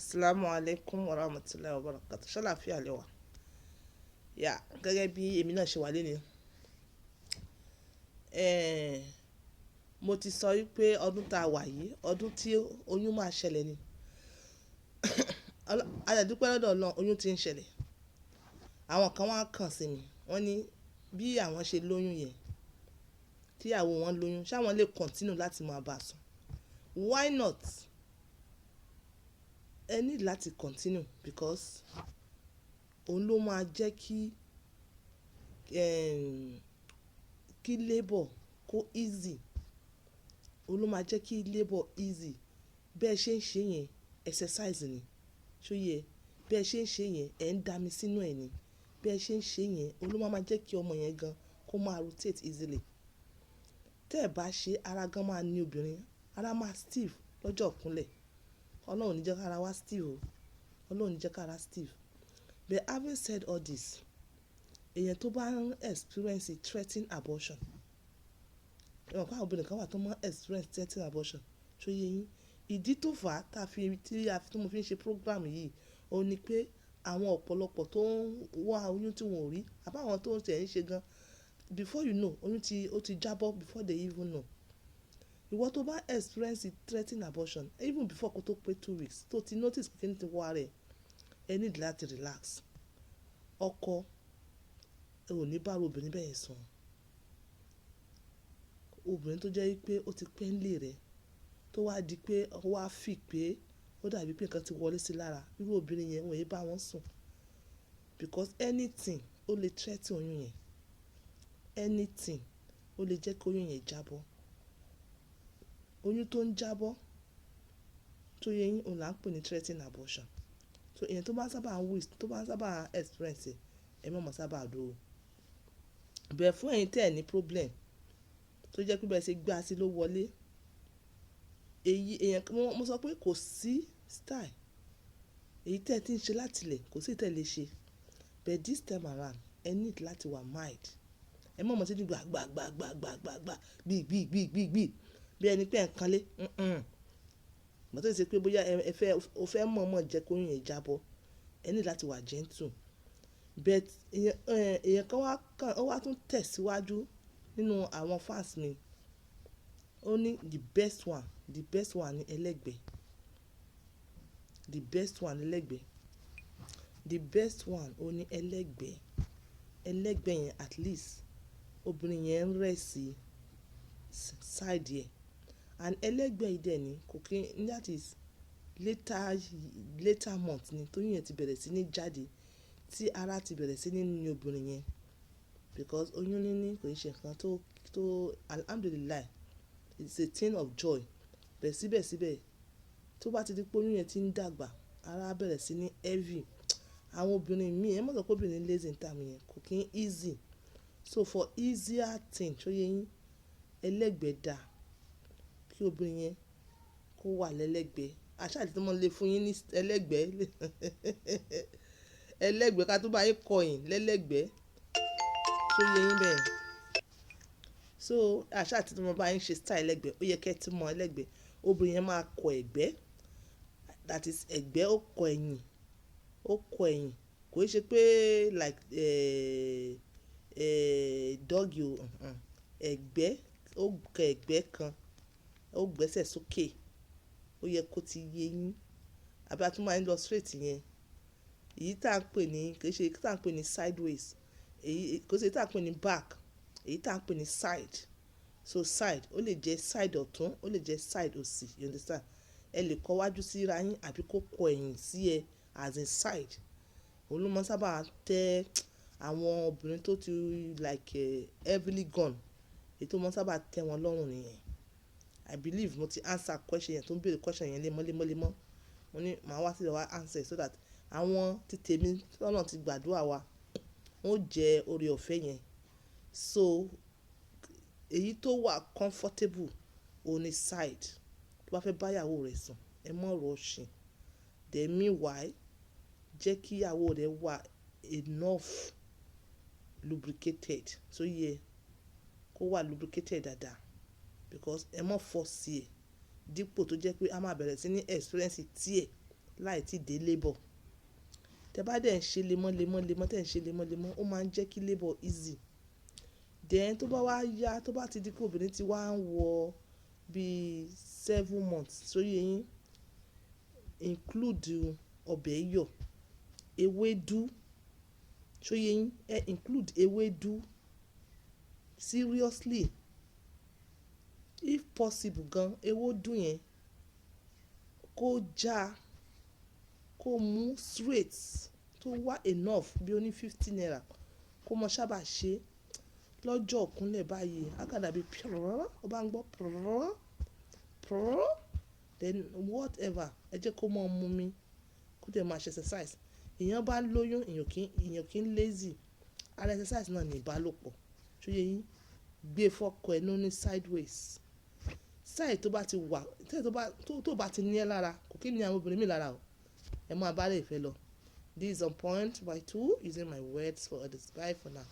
Assalamu alaikum wa rahmatullahi wa barakatuh. Ṣàlàáfíà lẹ wà? Gẹ́gẹ́ bí èmi náà ṣe wà lénìí. Mo ti sọ wípé ọdún tá a wà yìí, ọdún tí oyún máa ṣẹlẹ̀ ni. A dẹ̀ dúpẹ́ lọ́dọ̀ Ọlọ́run, oyún ti ń ṣẹlẹ̀. Àwọn kan wá kàn sí mi, wọ́n ní bí àwọn ṣe lóyún yẹn, tí ìyàwó wọn lóyún, ṣé àwọn lè continue láti máa bá a sùn? Why not? Ẹ need láti continue because òun ló máa jẹ́ kí labour kó easy. Òun ló máa jẹ́ kí labour easy. Bẹ́ẹ̀ ṣe ń ṣe yẹn exercise ni. Ṣó yẹ? Bẹ́ẹ̀ ṣe ń ṣe yẹn ẹ̀ ń dá mi sínú ẹ̀ ni. Bẹ́ẹ̀ ṣe ń ṣe yẹn òun ló máa jẹ́ kí ọmọ yẹn gan kó máa rotate easily. Tẹ́ ẹ̀ bá ṣe ara gan máa ní obìnrin, ara máa stiff lọ́jọ́ ìkúnlẹ̀. Ọlọ́run ò ní jẹ́ ká ara wa stiff o. Ọlọ́run ò ní jẹ́ ká ara stiff. But having said all this, èèyàn tó bá ń experience threatening abortion, àwọn obìnrin kan wà tó máa ń experience threatening abortion. Ṣó yẹ yín? Ìdí tó fà á tí mo fi ń ṣe program yìí, ó ní pé àwọn ọ̀pọ̀lọpọ̀ tó ń wá oyún tí wọ́n ò rí, àbáwọn tó ń tẹ̀ ń ṣe gan, before you know, oyún ó ti jábọ́ before they even know. Ìwọ tó bá experience threatening abortion, even before kó tó pé 2 weeks, tó ti notice pé kíni ti wá rẹ̀, ẹ need láti relax. Ọkọ ẹ ò ní bá obìnrin bẹ́ẹ̀ sùn. Obìnrin tó jẹ́ wípé ó ti pẹ́ nílé rẹ̀, tó wá di pé ó wá feel pé ó dàbí pé nǹkan ti wọlé sí lára, irú obìnrin yẹn wọ́n yé bá wọn sùn. Because anything ó lè threaten oyún yẹn. Anything ó lè jẹ́ kí oyún yẹn jábọ́. Oyún tó ń jábọ́, tó yẹ yín, òun là ń pè ní threatening abortion. So èèyàn tó bá sábà experience ẹ má sábà dúró. Bẹ́ẹ̀ fún ẹ̀yin tẹ́ ẹ̀ ní problem, tó jẹ́ pé bẹ́ẹ̀ ṣe gbá sí ló wọlé. Mo sọ pé kò sí style. Èyí tẹ́ ẹ ti ń ṣe láti ilẹ̀ kò sí tẹ́ ẹ lè ṣe. But this time around, ẹ need láti wà mild. Ẹ má sí ní gbà bí ẹni pé ẹ̀ ń kanlé. Mo tó ṣe pé bóyá o fẹ́ mọ̀ọ́mọ̀ jẹ́ kó oyún yẹn jábọ́, ẹ need láti wà gentle. But èèyàn kan wá tún tẹ̀síwájú nínú àwọn fans mi. Ó ní the best one ni ẹlẹ́gbẹ̀ẹ́. The best one ó ní ẹlẹ́gbẹ̀ẹ́. Ẹlẹ́gbẹ̀ẹ́ yẹn at least obìnrin yẹn ń rẹ̀ sí side yẹn. And ẹlẹ́gbẹ̀ẹ́ yìí dẹ̀ ni kò kí, that is later month ni tóyún yẹn ti bẹ̀rẹ̀ sí ní jáde, tí ara ti bẹ̀rẹ̀ sí ní ní obìnrin yẹn. Because oyún níní kò ṣe nǹkan tó alhamdulillah, it's a thing of joy. Bẹ́ẹ̀ síbẹ̀síbẹ̀ tó bá ti di pé oyún yẹn ti ń dàgbà, ara bẹ̀rẹ̀ sí ní heavy. Àwọn obìnrin míì, ẹ má sọ pé obìnrin lazy ní time yẹn, kò kí ń easy. So for easier thing, ṣó yẹ yín, ẹlẹ́gbẹ̀ẹ́ dà kí obìnrin yẹn kó wà lẹ́lẹ́gbẹ̀ẹ́. Àṣà àti tí wọ́n lè fún yín ní ẹlẹ́gbẹ̀ẹ́. Ẹlẹ́gbẹ̀ẹ́ ká tó bá yín kọ̀yìn lẹ́lẹ́gbẹ̀ẹ́. Ṣó yẹ yín bẹ́ẹ̀? So àṣà àti tí wọ́n bá yín ṣe style ẹlẹ́gbẹ̀ẹ́, ó yẹ kí ẹ ti mọ ẹlẹ́gbẹ̀ẹ́. Obìnrin yẹn máa kọ ẹ̀gbẹ́, that is ẹ̀gbẹ́ ó kọ ẹ̀yìn. Kò ṣe pé like doggy o. Ẹ̀gbẹ́, ó kọ ẹ̀gbẹ́ kan, ó gbẹ́sẹ̀ sókè. Ó yẹ kó ti yé yín. Àbí a tún máa ń lọ straight yẹn. Èyí tá ń pè ní, kì í ṣe èyí tá ń pè ní sideways. Kò sí èyí tá ń pè ní back. Èyí tá ń pè ní side. So side, ó lè jẹ́ side ọ̀tún, ó lè jẹ́ side òsì, you understand? Ẹ lè kọ wájú sí ra yín àbí kó kọ ẹ̀yìn sí ẹ as in side. Òun ló máa sábà tẹ́ àwọn obìnrin tó ti like heavily gone. Èyí tó máa sábà tẹ́ wọn lọ́rùn nìyẹn. I believe mo ti answer question yẹn tó ń béèrè question yẹn lemọ́. Mo ní màá wá sílẹ̀ wá answer so that àwọn títè mi tọ́nà ti gbàdúrà wa, wọ́n jẹ oore ọ̀fẹ́ yẹn. So èyí tó wà comfortable òun ní side. Tó bá fẹ́ bá ìyàwó rẹ̀ sùn, ẹ má rush. Then meanwhile, jẹ́ kí ìyàwó rẹ̀ wà enough lubricated. So yẹ kó wà lubricated dáadáa. Because ẹ má force ẹ dípò tó jẹ́ pé a máa bẹ̀rẹ̀ sí ní experience tiẹ̀ láì tí dé labour. Tẹ́ bá dẹ̀ ń ṣe lemọ́lemọ́ tẹ́ ń ṣe lemọ́lemọ́, ó máa ń jẹ́ kí labour easy. Then tó bá wá yá, tó bá ti di pé obìnrin ti wá ń wọ bí 7 months, sóyè yín, include ọbẹ̀ iyọ̀, ewédú, sóyè yín, include ewédú seriously. If possible gan, ewédú yẹn kó já, kó mú straight, tó wá enough bí ó ní 50 naira, kó mọ sábà ṣe lọ́jọ́ ìkúnlẹ̀ báyìí. Àkàdà bí pìrọ̀, ó bá ń gbọ́ pìrọ̀, then whatever, ẹ jẹ́ kó mọ mú mi, kó dẹ̀ máa ṣe exercise. Èèyàn bá lóyún, èèyàn kì í lazy. Ara exercise náà ní ìbálòpọ̀. Sóyè yín, gbé fọ́kọ ẹ ní sideways. Side tó bá ti wà, tó bá ti ní ẹ lára, kò kí ni àwọn obìnrin mi lára o. Ẹ máa bá lè fẹ́ lọ. This is on point by 2 using my words for others. Bye for now.